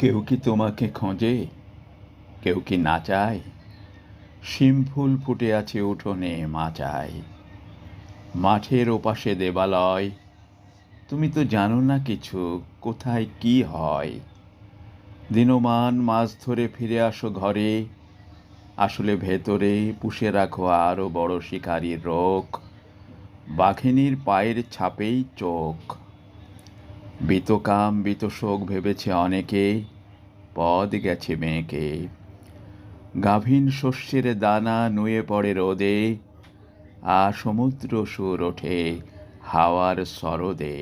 কেউ কি তোমাকে খোঁজে, কেউ কি না চায়? শিমফুল ফুটে আছে উঠোনে মাচায়, মাঠের ওপাশে দেবালয়। তুমি তো জানো না কিছু, কোথায় কি হয়। দিনমান মাছ ধরে ফিরে আসো ঘরে, আসলে ভেতরে পুষে রাখো আরো বড় শিকারীর রোগ। বাঘিনীর পায়ের ছাপেই চোখ। বিতকাম বিতশোক ভেবেছে অনেকে, পদ গেছে মেয়েকে। গাভীন শস্যের দানা নুয়ে পড়ে রোদে, আর সমুদ্র সুর ওঠে হাওয়ার সরদে।